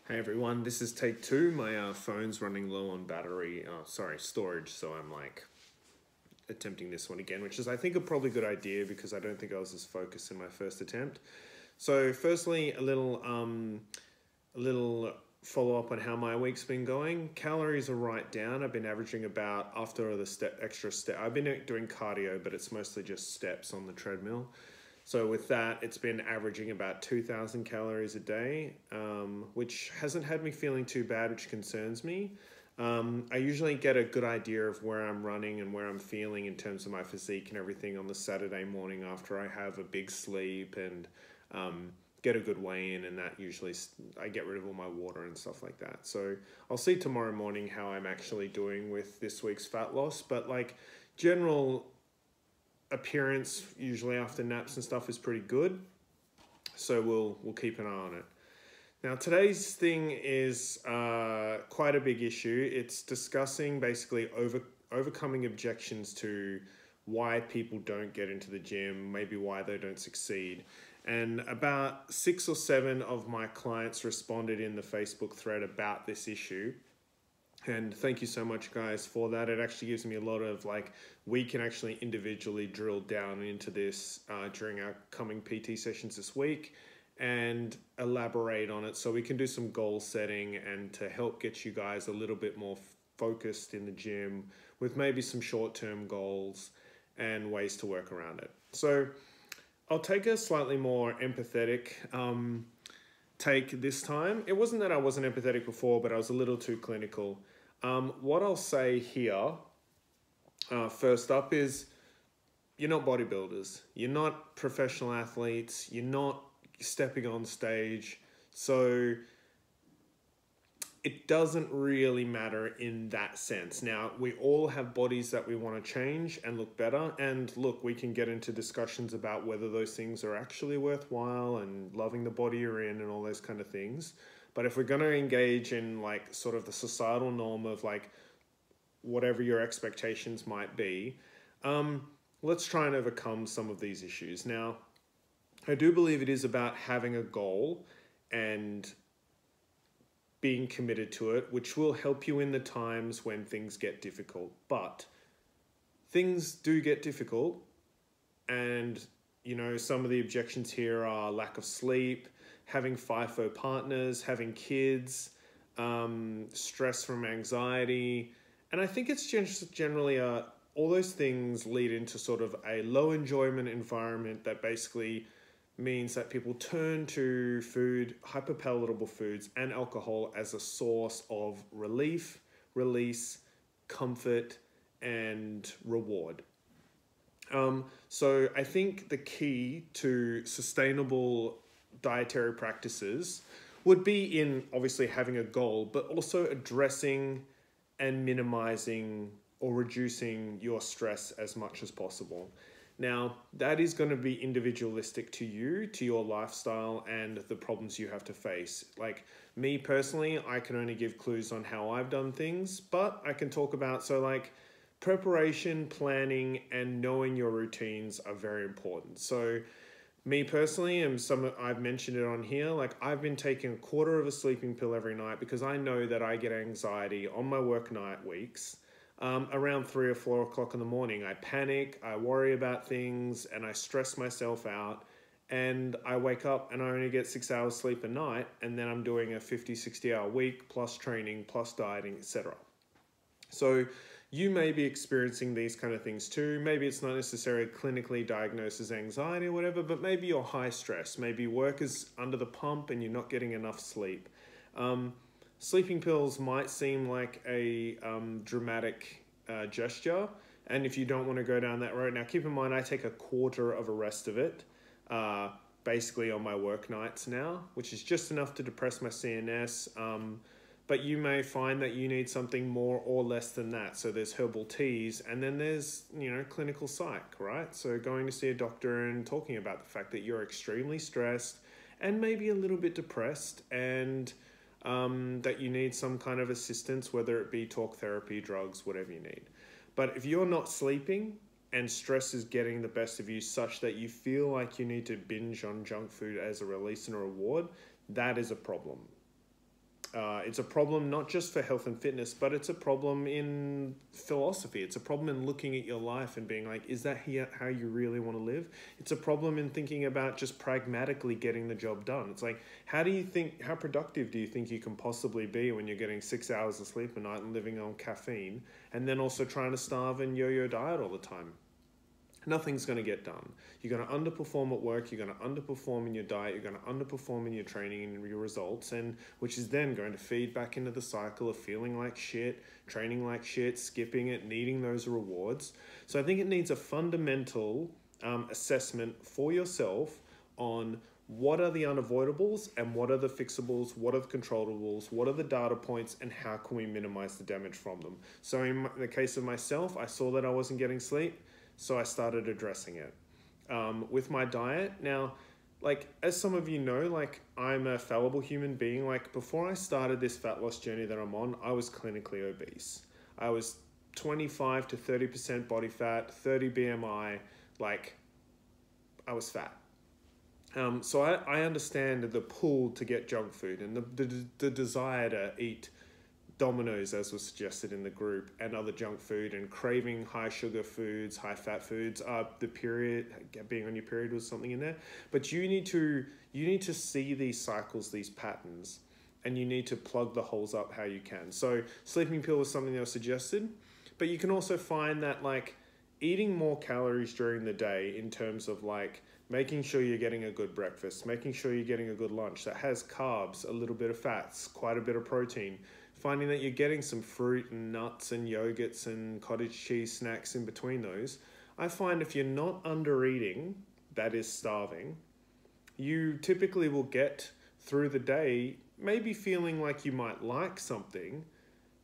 Hey everyone, this is take two. My phone's running low on battery, storage, so I'm like attempting this one again, which is I think a probably good idea because I don't think I was as focused in my first attempt. So firstly, a little follow up on how my week's been going. Calories are right down. I've been averaging about after the extra step. I've been doing cardio, but it's mostly just steps on the treadmill. So with that, it's been averaging about 2,000 calories a day, which hasn't had me feeling too bad, which concerns me. I usually get a good idea of where I'm running and where I'm feeling in terms of my physique and everything on the Saturday morning after I have a big sleep and get a good weigh in, and that usually I get rid of all my water and stuff like that. So I'll see tomorrow morning how I'm actually doing with this week's fat loss, but like general appearance usually after naps and stuff is pretty good, so we'll keep an eye on it. Now today's thing is quite a big issue. It's discussing basically overcoming objections to why people don't get into the gym, maybe why they don't succeed. And about 6 or 7 of my clients responded in the Facebook thread about this issue. And thank you so much, guys, for that. It actually gives me a lot of we can actually individually drill down into this during our coming PT sessions this week and elaborate on it so we can do some goal setting and to help get you guys a little bit more focused in the gym with maybe some short-term goals and ways to work around it. So I'll take a slightly more empathetic take this time. It wasn't that I wasn't empathetic before, but I was a little too clinical. What I'll say here, first up, is you're not bodybuilders. You're not professional athletes. You're not stepping on stage. So it doesn't really matter in that sense. Now, we all have bodies that we want to change and look better. And look, we can get into discussions about whether those things are actually worthwhile and loving the body you're in and all those kind of things. But if we're going to engage in sort of the societal norm of whatever your expectations might be, let's try and overcome some of these issues. Now, I do believe it is about having a goal and being committed to it, which will help you in the times when things get difficult. But things do get difficult, and some of the objections here are lack of sleep, having FIFO partners, having kids, stress from anxiety. And I think it's just generally all those things lead into sort of a low enjoyment environment that basically means that people turn to food, hyperpalatable foods, and alcohol as a source of relief, release, comfort, and reward. So I think the key to sustainable dietary practices would be in obviously having a goal, but also addressing and minimizing or reducing your stress as much as possible. Now, that is going to be individualistic to you, to your lifestyle, and the problems you have to face. Like me personally, I can only give clues on how I've done things, but I can talk about, preparation, planning, and knowing your routines are very important. So me personally, and I've mentioned it on here, I've been taking a quarter of a sleeping pill every night because I know that I get anxiety on my work night weeks. Around 3 or 4 o'clock in the morning, I panic, I worry about things, and I stress myself out, and I wake up and I only get 6 hours sleep a night, and then I'm doing a 50-60 hour week plus training plus dieting, etc. So you may be experiencing these kind of things too. Maybe it's not necessarily clinically diagnosed as anxiety or whatever, but maybe you're high stress. Maybe work is under the pump and you're not getting enough sleep. Sleeping pills might seem like a dramatic gesture, and if you don't want to go down that road, now keep in mind I take a quarter of a rest of it, basically on my work nights now, which is just enough to depress my CNS. But you may find that you need something more or less than that. So there's herbal teas, and then there's, clinical psych, right? So going to see a doctor and talking about the fact that you're extremely stressed and maybe a little bit depressed, and that you need some kind of assistance, whether it be talk therapy, drugs, whatever you need. But if you're not sleeping and stress is getting the best of you such that you feel like you need to binge on junk food as a release and a reward, that is a problem. It's a problem not just for health and fitness, but it's a problem in philosophy. It's a problem in looking at your life and being like, is that here how you really want to live? It's a problem in thinking about just pragmatically getting the job done. It's like, how productive do you think you can possibly be when you're getting 6 hours of sleep a night and living on caffeine, and then also trying to starve and yo-yo diet all the time? Nothing's going to get done. You're going to underperform at work, you're going to underperform in your diet, you're going to underperform in your training and your results, and which is then going to feed back into the cycle of feeling like shit, training like shit, skipping it, needing those rewards. So I think it needs a fundamental assessment for yourself on what are the unavoidables and what are the fixables, what are the controllables, what are the data points, and how can we minimize the damage from them. So in the case of myself, I saw that I wasn't getting sleep, so I started addressing it. With my diet, now, like, as some of you know, like, I'm a fallible human being. Like, before I started this fat loss journey that I'm on, I was clinically obese. I was 25 to 30% body fat, 30 BMI, like, I was fat. So I understand the pull to get junk food and the desire to eat Dominoes, as was suggested in the group, and other junk food, and craving high sugar foods, high fat foods. The period, being on your period was something in there. But you need to see these cycles, these patterns, and you need to plug the holes up how you can. So sleeping pill was something that was suggested, but you can also find that, like, eating more calories during the day, in terms of like making sure you're getting a good breakfast, making sure you're getting a good lunch that has carbs, a little bit of fats, quite a bit of protein, finding that you're getting some fruit and nuts and yogurts and cottage cheese snacks in between those. I find if you're not under eating, that is starving, you typically will get through the day maybe feeling like you might like something,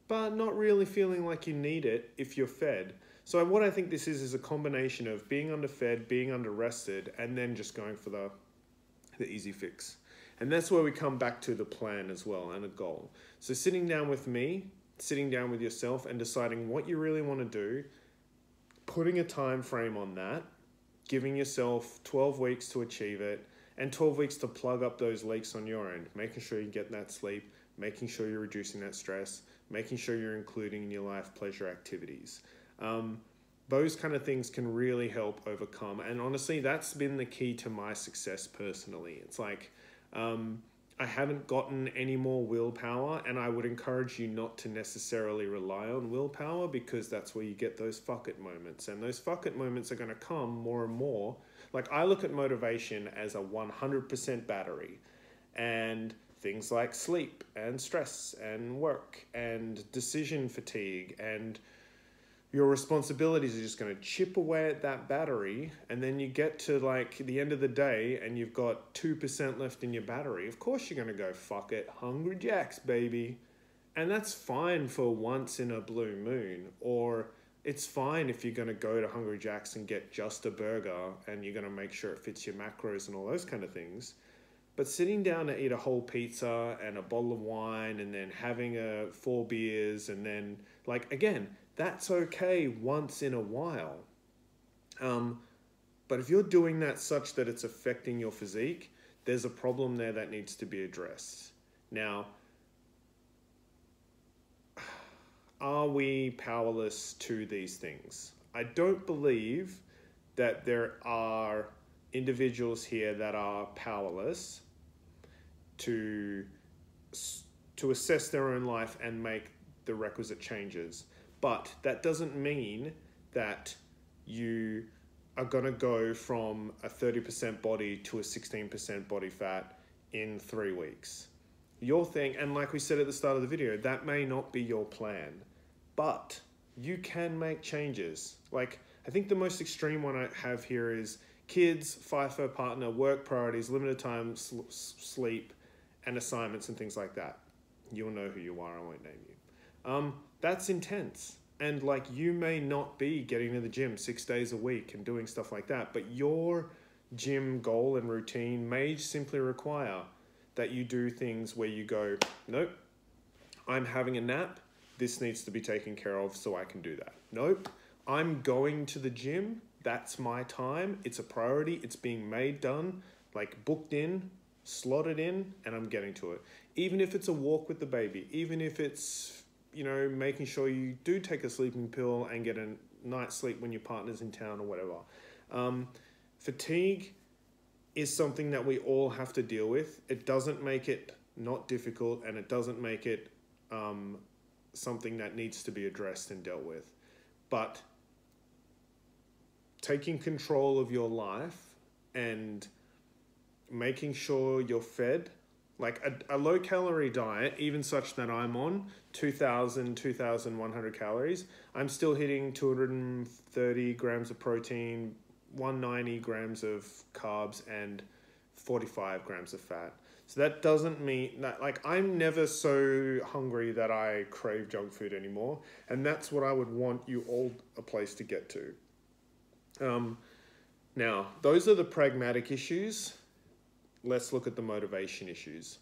but not really feeling like you need it if you're fed. So what I think this is a combination of being underfed, being underrested, and then just going for the easy fix. And that's where we come back to the plan as well, and a goal. So sitting down with me, sitting down with yourself, and deciding what you really want to do, putting a time frame on that, giving yourself 12 weeks to achieve it, and 12 weeks to plug up those leaks on your end, making sure you get that sleep, making sure you're reducing that stress, making sure you're including in your life pleasure activities. Those kind of things can really help overcome. And honestly, that's been the key to my success personally. It's like, I haven't gotten any more willpower, and I would encourage you not to necessarily rely on willpower, because that's where you get those fuck it moments. And those fuck it moments are going to come more and more. Like, I look at motivation as a 100% battery, and things like sleep and stress and work and decision fatigue and your responsibilities are just going to chip away at that battery, and then you get to like the end of the day and you've got 2% left in your battery. Of course you're going to go, fuck it, Hungry Jack's, baby. And that's fine for once in a blue moon, or it's fine if you're going to go to Hungry Jack's and get just a burger and you're going to make sure it fits your macros and all those kind of things. But sitting down to eat a whole pizza and a bottle of wine and then having 4 beers and then, like, again, that's okay once in a while. But if you're doing that such that it's affecting your physique, there's a problem there that needs to be addressed. Now, are we powerless to these things? I don't believe that there are individuals here that are powerless to assess their own life and make the requisite changes. But that doesn't mean that you are going to go from a 30% body to a 16% body fat in 3 weeks. Your thing, and like we said at the start of the video, that may not be your plan, but you can make changes. Like, I think the most extreme one I have here is kids, FIFO partner, work priorities, limited time, sleep, and assignments and things like that. You'll know who you are, I won't name you. That's intense. And like, you may not be getting to the gym 6 days a week and doing stuff like that, but your gym goal and routine may simply require that you do things where you go, nope, I'm having a nap. This needs to be taken care of so I can do that. Nope, I'm going to the gym. That's my time. It's a priority. It's being made, done, like booked in, slot it in, and I'm getting to it. Even if it's a walk with the baby, even if it's, you know, making sure you do take a sleeping pill and get a night's sleep when your partner's in town or whatever. Fatigue is something that we all have to deal with. It doesn't make it not difficult, and it doesn't make it something that needs to be addressed and dealt with. But taking control of your life and making sure you're fed, like a low calorie diet, even such that I'm on 2,100 calories, I'm still hitting 230 grams of protein, 190 grams of carbs, and 45 grams of fat. So that doesn't mean that, like, I'm never so hungry that I crave junk food anymore. And that's what I would want you all a place to get to. Now, those are the pragmatic issues. Let's look at the motivation issues.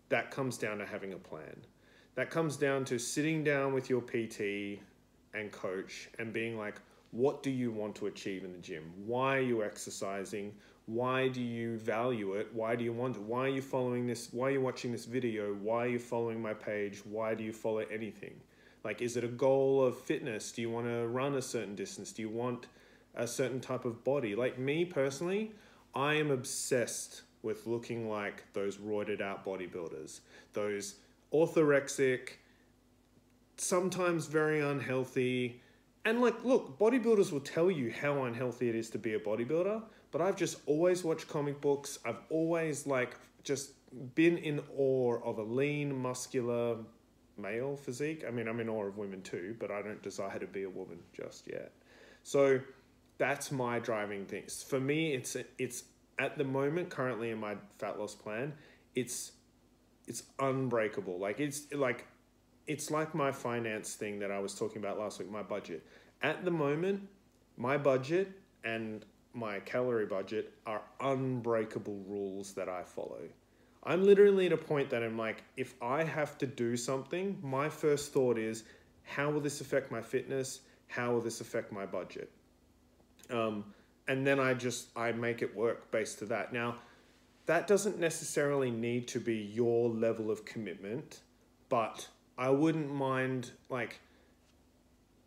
That comes down to having a plan. That comes down to sitting down with your PT and coach and being like, what do you want to achieve in the gym? Why are you exercising? Why do you value it? Why do you want it? Why are you following this? Why are you watching this video? Why are you following my page? Why do you follow anything? Like, is it a goal of fitness? Do you want to run a certain distance? Do you want a certain type of body? Like me personally, I am obsessed with looking like those roided out bodybuilders, those orthorexic, sometimes very unhealthy. And like, look, bodybuilders will tell you how unhealthy it is to be a bodybuilder, but I've just always watched comic books. I've always like just been in awe of a lean, muscular male physique. I mean, I'm in awe of women too, but I don't desire to be a woman just yet. So that's my driving thing. For me, it's at the moment, currently in my fat loss plan, it's unbreakable. Like it's like my finance thing that I was talking about last week, my budget. At the moment, my budget and my calorie budget are unbreakable rules that I follow. I'm literally at a point that I'm like, if I have to do something, my first thought is, how will this affect my fitness? How will this affect my budget? And then I make it work based to that. Now, that doesn't necessarily need to be your level of commitment, but I wouldn't mind, like,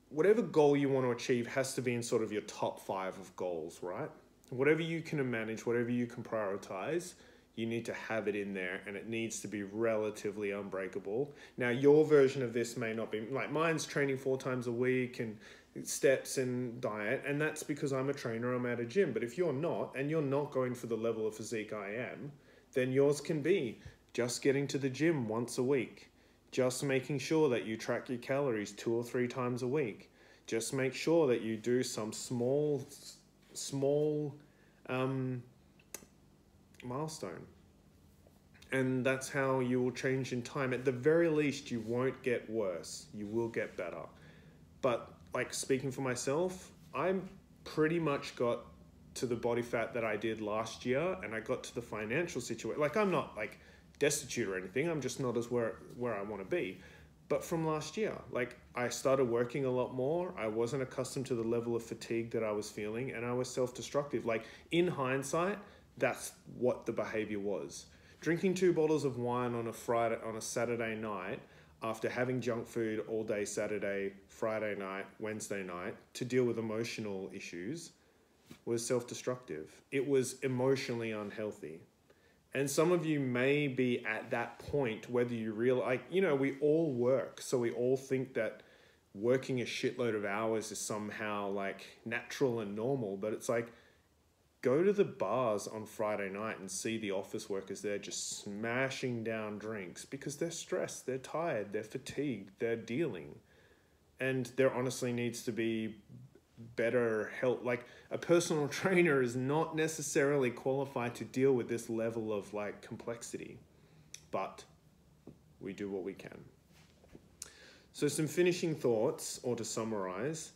whatever goal you want to achieve has to be in sort of your top 5 of goals, right? Whatever you can manage, whatever you can prioritize, you need to have it in there, and it needs to be relatively unbreakable. Now, your version of this may not be, like mine's training 4 times a week and steps and diet, and that's because I'm a trainer, I'm at a gym. But if you're not, and you're not going for the level of physique I am, then yours can be just getting to the gym once a week, just making sure that you track your calories 2 or 3 times a week, just make sure that you do some small milestone. And that's how you will change in time. At the very least, you won't get worse, you will get better. But like, speaking for myself, I'm pretty much got to the body fat that I did last year, and I got to the financial situation. Like, I'm not like destitute or anything, I'm just not as where I want to be. But from last year, like, I started working a lot more. I wasn't accustomed to the level of fatigue that I was feeling, and I was self-destructive. Like, in hindsight, that's what the behavior was. Drinking 2 bottles of wine on a Saturday night after having junk food all day Saturday, Friday night, Wednesday night to deal with emotional issues was self-destructive. It was emotionally unhealthy. And some of you may be at that point, whether you realize, like, you know, we all work, so we all think that working a shitload of hours is somehow like natural and normal, but it's like, go to the bars on Friday night and see the office workers there just smashing down drinks because they're stressed, they're tired, they're fatigued, they're dealing. And there honestly needs to be better help. Like, a personal trainer is not necessarily qualified to deal with this level of like complexity, but we do what we can. So some finishing thoughts, or to summarize: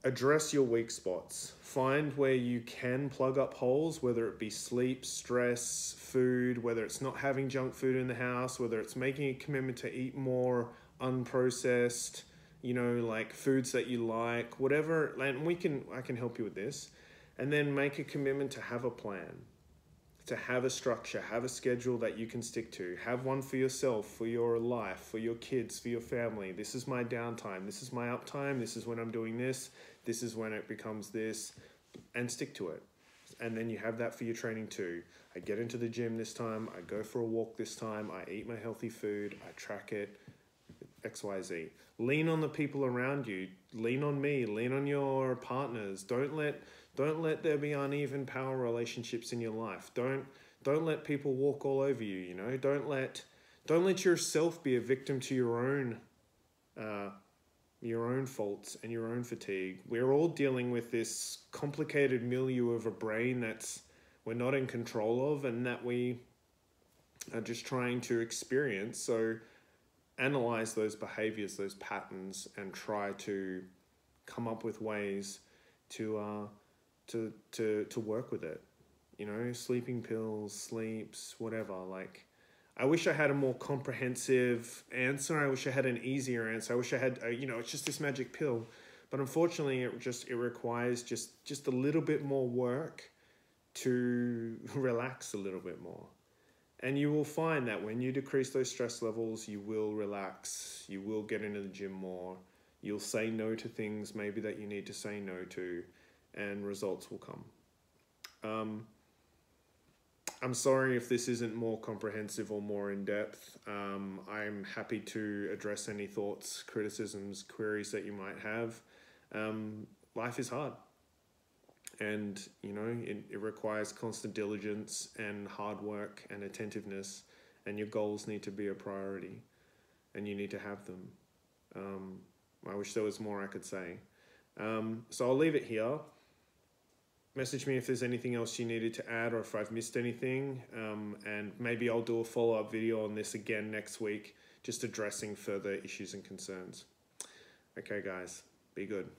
address your weak spots. Find where you can plug up holes, whether it be sleep, stress, food, whether it's not having junk food in the house, whether it's making a commitment to eat more unprocessed, you know, like foods that you like, whatever. And I can help you with this. And then make a commitment to have a plan. to have a structure, have a schedule that you can stick to. Have one for yourself, for your life, for your kids, for your family. This is my downtime. This is my uptime. This is when I'm doing this. This is when it becomes this, and stick to it. And then you have that for your training too. I get into the gym this time. I go for a walk this time. I eat my healthy food. I track it. XYZ. Lean on the people around you. Lean on me. Lean on your partners. Don't let there be uneven power relationships in your life. Don't let people walk all over you. You know. Don't let yourself be a victim to your own faults and your own fatigue. We're all dealing with this complicated milieu of a brain that's we're not in control of, and that we are just trying to experience. So analyze those behaviors, those patterns, and try to come up with ways to work with it. You know, sleeping pills, sleeps, whatever. Like, I wish I had a more comprehensive answer. I wish I had an easier answer. I wish I had, it's just this magic pill. But unfortunately, it requires just a little bit more work to relax a little bit more. And you will find that when you decrease those stress levels, you will relax. You will get into the gym more. You'll say no to things maybe that you need to say no to, and results will come. I'm sorry if this isn't more comprehensive or more in-depth. I'm happy to address any thoughts, criticisms, queries that you might have. Life is hard. And, it requires constant diligence and hard work and attentiveness, and your goals need to be a priority, and you need to have them. I wish there was more I could say. So I'll leave it here. Message me if there's anything else you needed to add, or if I've missed anything, and maybe I'll do a follow-up video on this again next week, just addressing further issues and concerns. Okay, guys, be good.